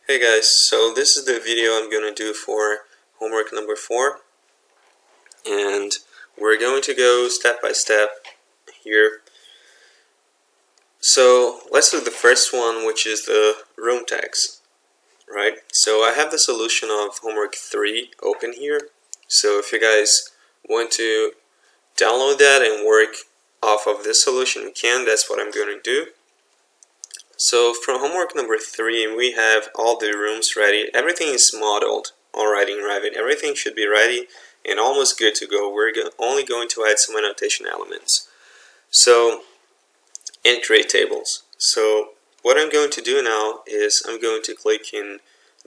Hey guys, so this is the video I'm going to do for homework number 4, and we're going to go step by step here. So let's do the first one, which is the room tags, right? So I have the solution of homework 3 open here, so if you guys want to download that and work off of this solution, you can. That's what I'm going to do. So from homework number 3, we have all the rooms ready. Everything is modeled already in Revit. Everything should be ready and almost good to go. We're only going to add some annotation elements. So, and create tables. So what I'm going to do now is I'm going to click in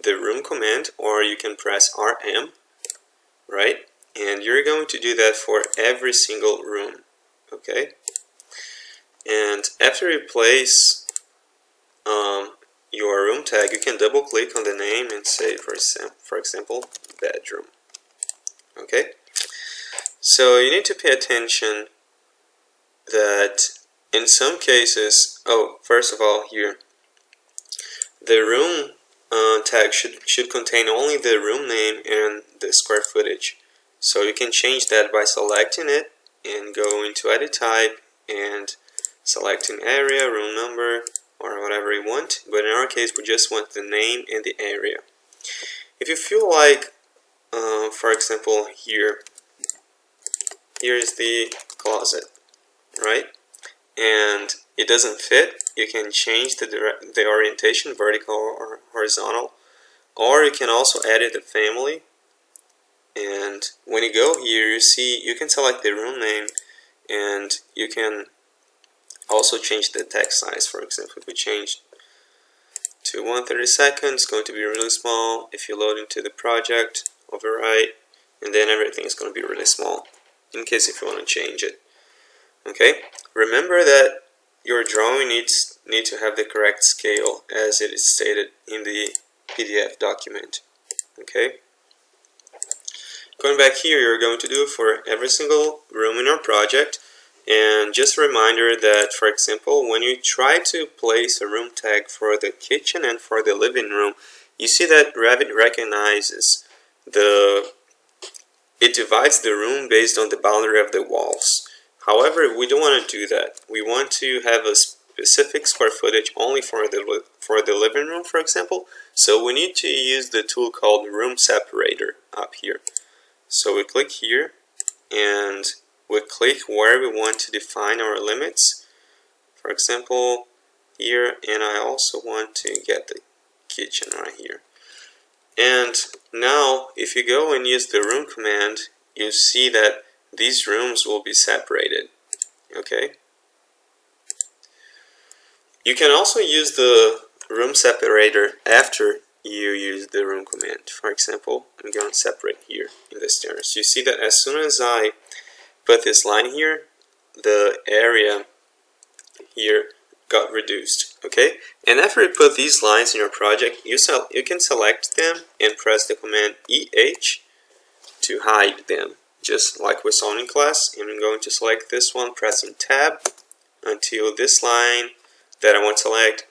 the room command, or you can press RM, right? And you're going to do that for every single room, okay? And after you place your room tag, you can double click on the name and say, for example, bedroom. Okay, so you need to pay attention that in some cases, first of all, here the room tag should contain only the room name and the square footage. So you can change that by selecting it and go into edit type and selecting area, room number, or whatever you want, but in our case we just want the name and the area. If you feel like, for example, here is the closet, right? And it doesn't fit, you can change the orientation, vertical or horizontal, or you can also edit the family. And when you go here, you see you can select the room name, and you can also change the text size. For example, if we change to 1/32, it's going to be really small. If you load into the project, overwrite, and then everything is going to be really small, in case if you want to change it. Okay, remember that your drawing need to have the correct scale as it is stated in the PDF document. Okay, going back here, you're going to do it for every single room in our project. And just a reminder that, for example, when you try to place a room tag for the kitchen and for the living room, you see that Revit recognizes it divides the room based on the boundary of the walls. However, we don't want to do that. We want to have a specific square footage only for the living room, for example. So we need to use the tool called Room Separator up here. So we click here and we click where we want to define our limits. For example, here, and I also want to get the kitchen right here. And now, if you go and use the room command, you see that these rooms will be separated. Okay? You can also use the room separator after you use the room command. For example, I'm going to separate here in the stairs. You see that as soon as I put this line here, the area here got reduced. Okay, and after you put these lines in your project, you can select them and press the command EH to hide them, just like we saw in class. And I'm going to select this one, pressing Tab until this line that I want to select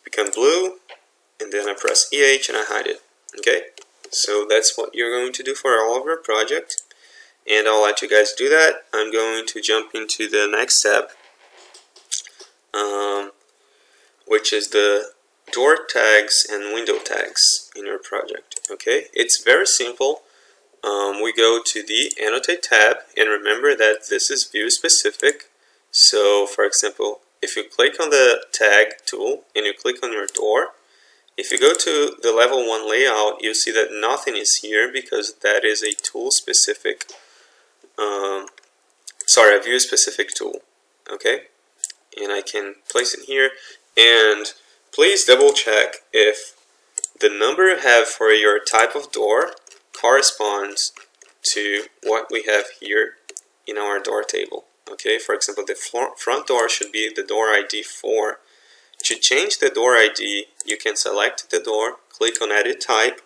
become blue, and then I press EH and I hide it. Okay, so that's what you're going to do for all of your project. And I'll let you guys do that. I'm going to jump into the next step, which is the door tags and window tags in your project. Okay, it's very simple. We go to the Annotate tab, and remember that this is view specific. So, for example, if you click on the tag tool and you click on your door, if you go to the level 1 layout, you'll see that nothing is here because that is a tool specific. A view specific tool. Okay, and I can place it here, and please double check if the number you have for your type of door corresponds to what we have here in our door table. Okay, for example, the front door should be the door ID 4. To change the door ID, you can select the door, click on Edit Type,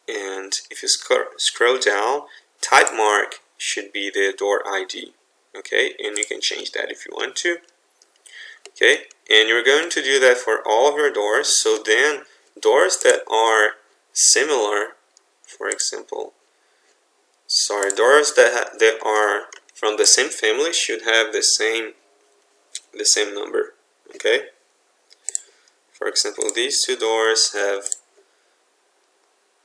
and if you scroll down, type mark should be the door ID. Okay, and you can change that if you want to. Okay, and you're going to do that for all of your doors. So then doors that are similar, for example, doors that are from the same family should have the same number. Okay. For example, these two doors have,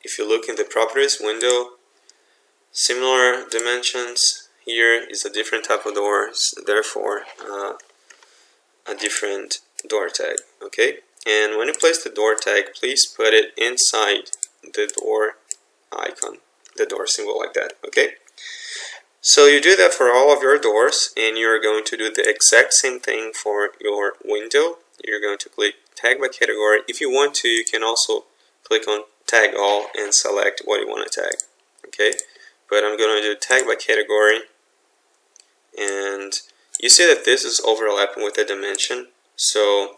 if you look in the properties window, similar dimensions. Here is a different type of doors, therefore a different door tag. Okay. And when you place the door tag, please put it inside the door icon, the door symbol, like that. Okay. So you do that for all of your doors, and you're going to do the exact same thing for your window. You're going to click tag by category. If you want to, you can also click on tag all and select what you want to tag. Okay, but I'm going to do tag by category, and you see that this is overlapping with the dimension, so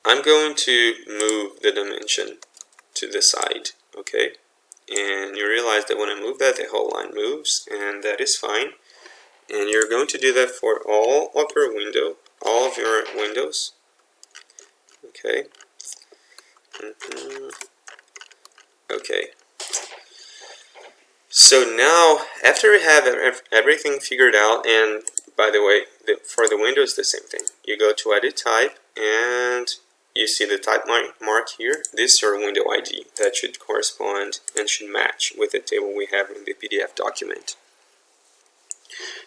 I'm going to move the dimension to the side. Okay. And you realize that when I move that, the whole line moves, and that is fine. And you're going to do that for all of your windows. Okay. Okay. So now, after you have everything figured out, and by the way, for the windows, the same thing. You go to Edit Type, and you see the type mark here. This is your window ID that should correspond and should match with the table we have in the PDF document.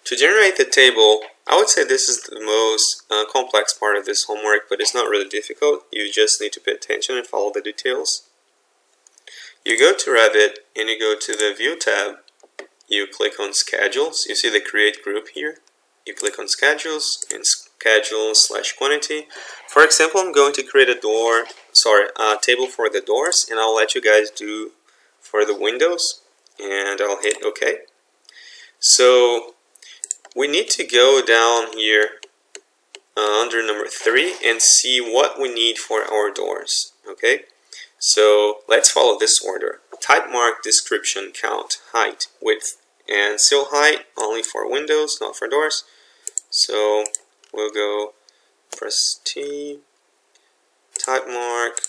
To generate the table, I would say this is the most complex part of this homework, but it's not really difficult. You just need to pay attention and follow the details. You go to Revit and you go to the View tab. You click on Schedules. You see the Create Group here. You click on Schedules and Schedule/Quantity. For example, I'm going to create a table for the doors, and I'll let you guys do for the windows, and I'll hit OK. So we need to go down here under number 3 and see what we need for our doors. Okay, so let's follow this order: type mark, description, count, height, width, and seal height only for windows, not for doors. So we'll go press T, type mark,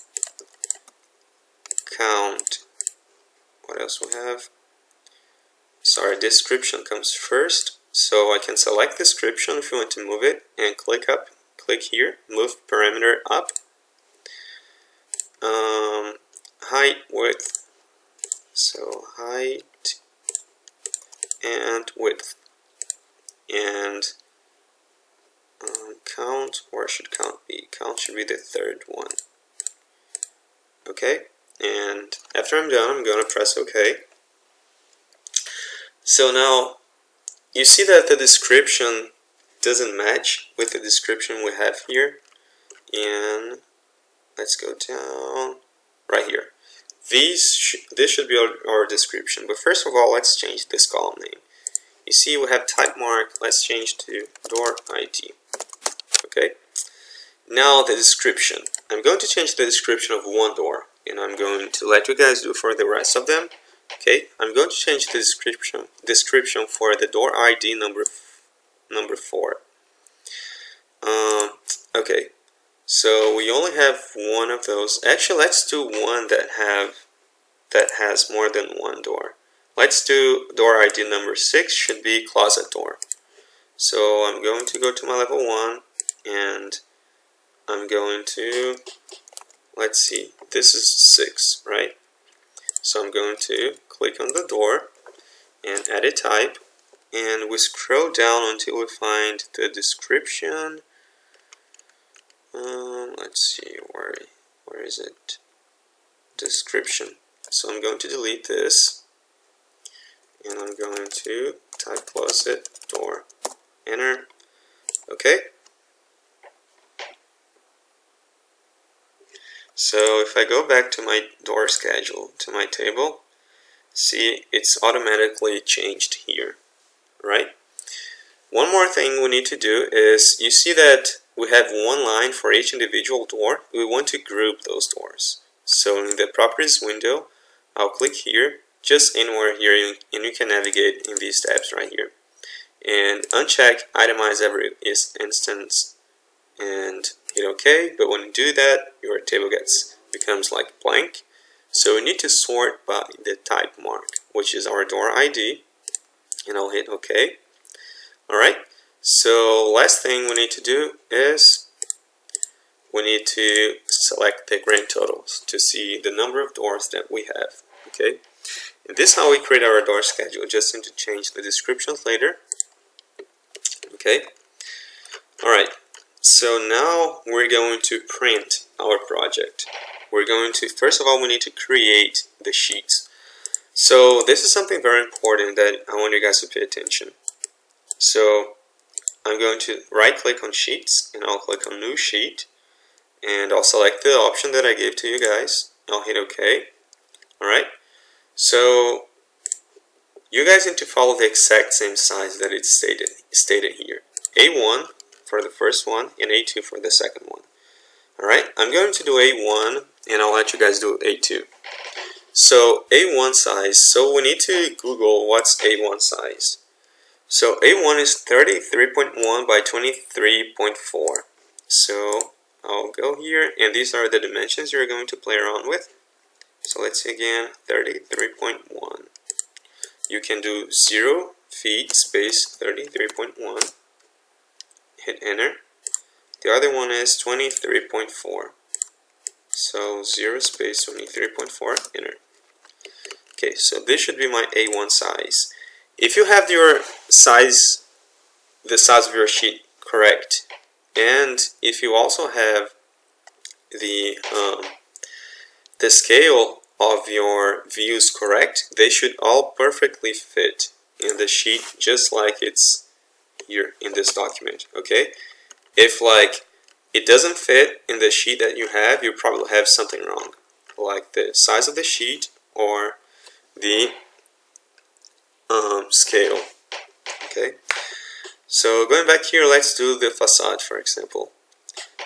count, what else we have? Sorry, description comes first, so I can select description if you want to move it, and click here, move parameter up, height, width, so height and width, and count, where should count be? Count should be the third one. Okay, and after I'm done, I'm going to press OK. So now you see that the description doesn't match with the description we have here, and let's go down right here. This should be our description, but first of all, let's change this column name. You see we have type mark, let's change to door ID. Okay, now the description. I'm going to change the description of one door, and I'm going to let you guys do for the rest of them. Okay, I'm going to change the description for the door ID number 4. Okay, so we only have one of those. Actually, let's do one that has more than one door. Let's do door ID number 6, should be closet door. So I'm going to go to my level 1, and I'm going to, let's see, this is 6, right? So I'm going to click on the door and Edit Type, and we scroll down until we find the description. Let's see, where is it? Description. So I'm going to delete this, and I'm going to type closet door. Enter. Okay. So if I go back to my door schedule, to my table, see, it's automatically changed here, right? One more thing we need to do is, you see that we have one line for each individual door. We want to group those doors. So in the properties window, I'll click here, just anywhere here, and you can navigate in these tabs right here. And uncheck itemize every instance and hit OK. But when you do that, your table becomes like blank. So we need to sort by the type mark, which is our door ID, and I'll hit OK. Alright, so last thing we need to do is we need to select the grand totals to see the number of doors that we have. Okay, and this is how we create our door schedule. Just need to change the descriptions later. Okay, alright, so now we're going to print our project. We're going to, first of all, we need to create the sheets. So this is something very important that I want you guys to pay attention. So I'm going to right click on sheets and I'll click on new sheet, and I'll select the option that I gave to you guys. I'll hit OK. Alright, so you guys need to follow the exact same size that it's stated here. A1 for the first one and A2 for the second one. Alright, I'm going to do A1 and I'll let you guys do A2. So A1 size, so we need to Google what's A1 size. So A1 is 33.1 by 23.4. So I'll go here, and these are the dimensions you're going to play around with. So let's see again, 33.1. You can do 0 feet space 33.1. Hit enter. The other one is 23.4. So 0 space 23.4, enter. Okay, so this should be my A1 size. If you have your size, the size of your sheet correct, and if you also have the scale of your views correct, they should all perfectly fit in the sheet, just like it's here in this document. Okay, if like it doesn't fit in the sheet that you have, you probably have something wrong, like the size of the sheet or the scale. Okay, so going back here, let's do the facade, for example.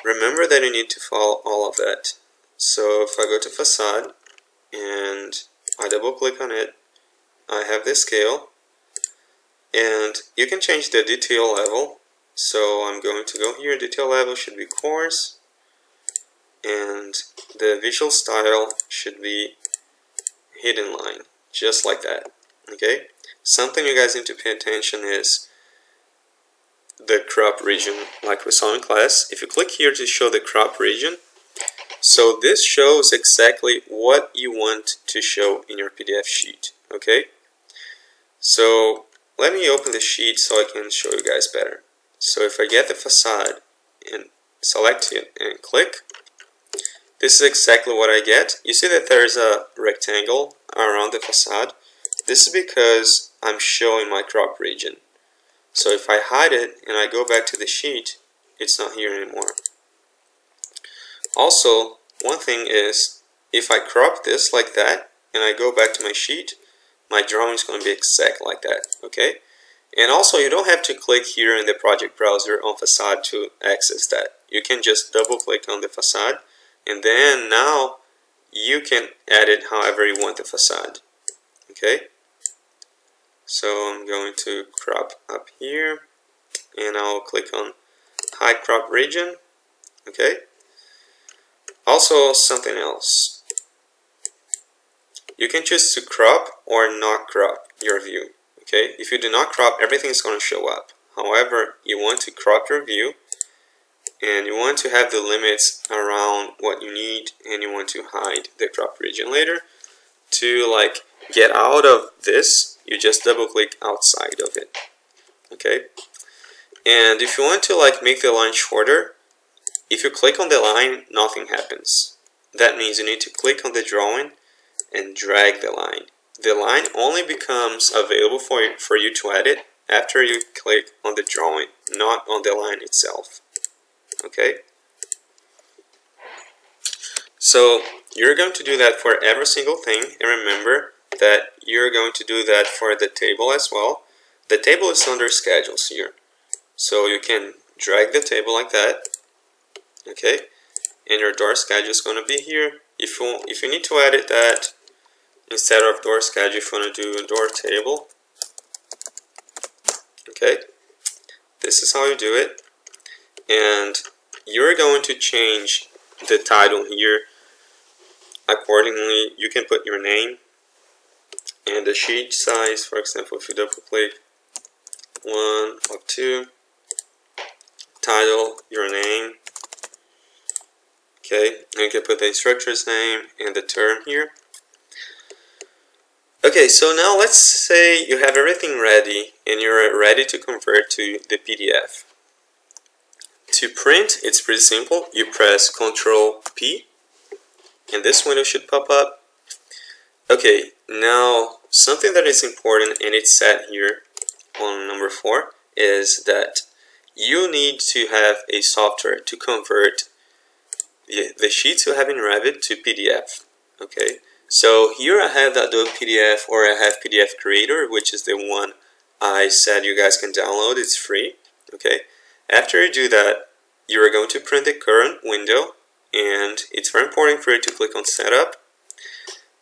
Remember that you need to follow all of that. So if I go to facade and I double click on it, I have the scale, and you can change the detail level. So I'm going to go here, detail level should be coarse, and the visual style should be hidden line, just like that. Okay, something you guys need to pay attention is the crop region, like we saw in class. If you click here to show the crop region, so this shows exactly what you want to show in your PDF sheet. Okay, so let me open the sheet so I can show you guys better. So if I get the facade and select it and click, this is exactly what I get. You see that there's a rectangle around the facade. This is because I'm showing my crop region. So if I hide it and I go back to the sheet, it's not here anymore. Also, one thing is, if I crop this like that and I go back to my sheet, my drawing is going to be exact like that. Okay? And also, you don't have to click here in the project browser on facade to access that. You can just double click on the facade, and then now you can edit however you want the facade. Okay, so I'm going to crop up here, and I'll click on hide crop region. Okay, also something else, you can choose to crop or not crop your view. Okay, if you do not crop, everything is going to show up. However, you want to crop your view, and you want to have the limits around what you need, and you want to hide the crop region later. To like get out of this, you just double click outside of it. Okay, and if you want to like make the line shorter, if you click on the line, nothing happens. That means you need to click on the drawing and drag the line. The line only becomes available for you to edit after you click on the drawing, not on the line itself. Okay? So you're going to do that for every single thing, and remember that you're going to do that for the table as well. The table is under schedules here, so you can drag the table like that. Okay, and your door schedule is going to be here. If you need to edit that, instead of door schedule, if you want to do a door table, okay, this is how you do it. And you're going to change the title here accordingly. You can put your name and the sheet size. For example, if you double click 1 or 2, title, your name. Okay, and you can put the instructor's name and the term here. Okay, so now let's say you have everything ready and you're ready to convert to the PDF. To print, it's pretty simple. You press Ctrl P and this window should pop up. Okay, now something that is important, and it's set here on number 4, is that you need to have a software to convert the sheets you have in Revit to PDF. Okay, so here I have the Adobe PDF, or I have PDF Creator, which is the one I said you guys can download. It's free. Okay, after you do that, you are going to print the current window, and it's very important for you to click on Setup.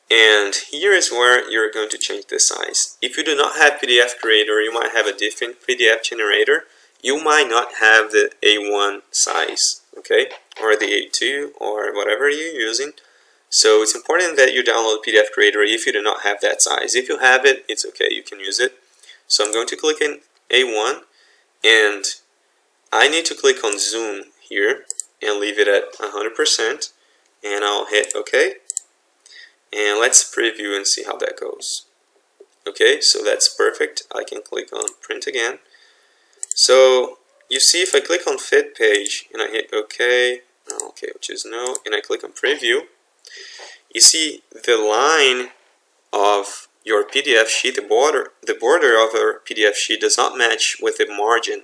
And here is where you're going to change the size. If you do not have PDF Creator, you might have a different PDF generator. You might not have the A1 size, okay, or the A2 or whatever you're using. So it's important that you download PDF Creator if you do not have that size. If you have it, it's okay, you can use it. So I'm going to click in A1, and I need to click on Zoom here and leave it at 100%, and I'll hit OK. And let's preview and see how that goes. Okay, so that's perfect. I can click on Print again. So you see, if I click on Fit Page and I hit OK, which is no, and I click on Preview, you see the line of your PDF sheet, the border of your PDF sheet does not match with the margin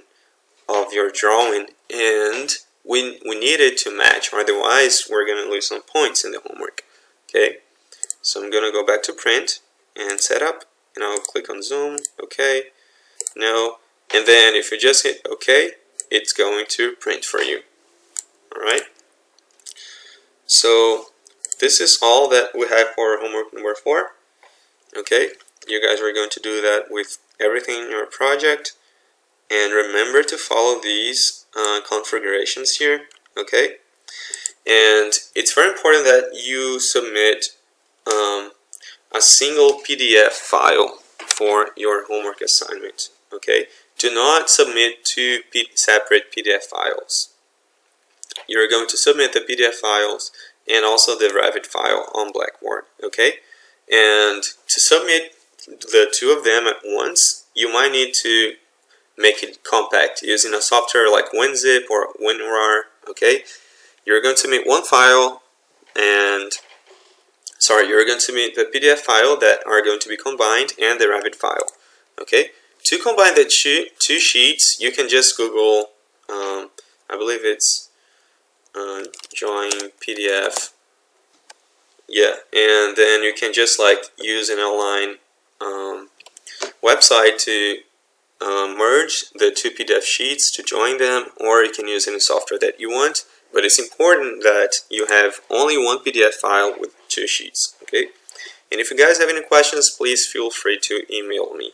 of your drawing, and we need it to match, otherwise we're going to lose some points in the homework. Okay, so I'm going to go back to Print and Setup, and I'll click on Zoom, OK, no, and then if you just hit OK, it's going to print for you. Alright, so this is all that we have for homework number 4. Okay, you guys are going to do that with everything in your project, and remember to follow these configurations here. Okay, and it's very important that you submit a single PDF file for your homework assignment. Okay, do not submit 2 separate PDF files. You're going to submit the PDF files and also the Revit file on Blackboard. Okay, and to submit the 2 of them at once, you might need to make it compact using a software like WinZip or WinRAR. Okay, you're going to submit one file, and you're going to submit the PDF file that are going to be combined and the Revit file. Okay, to combine the two sheets, you can just Google, I believe it's join PDF. Yeah, and then you can just like use an online website to merge the 2 PDF sheets to join them, or you can use any software that you want. But it's important that you have only one PDF file with 2 sheets. Okay, and if you guys have any questions, please feel free to email me.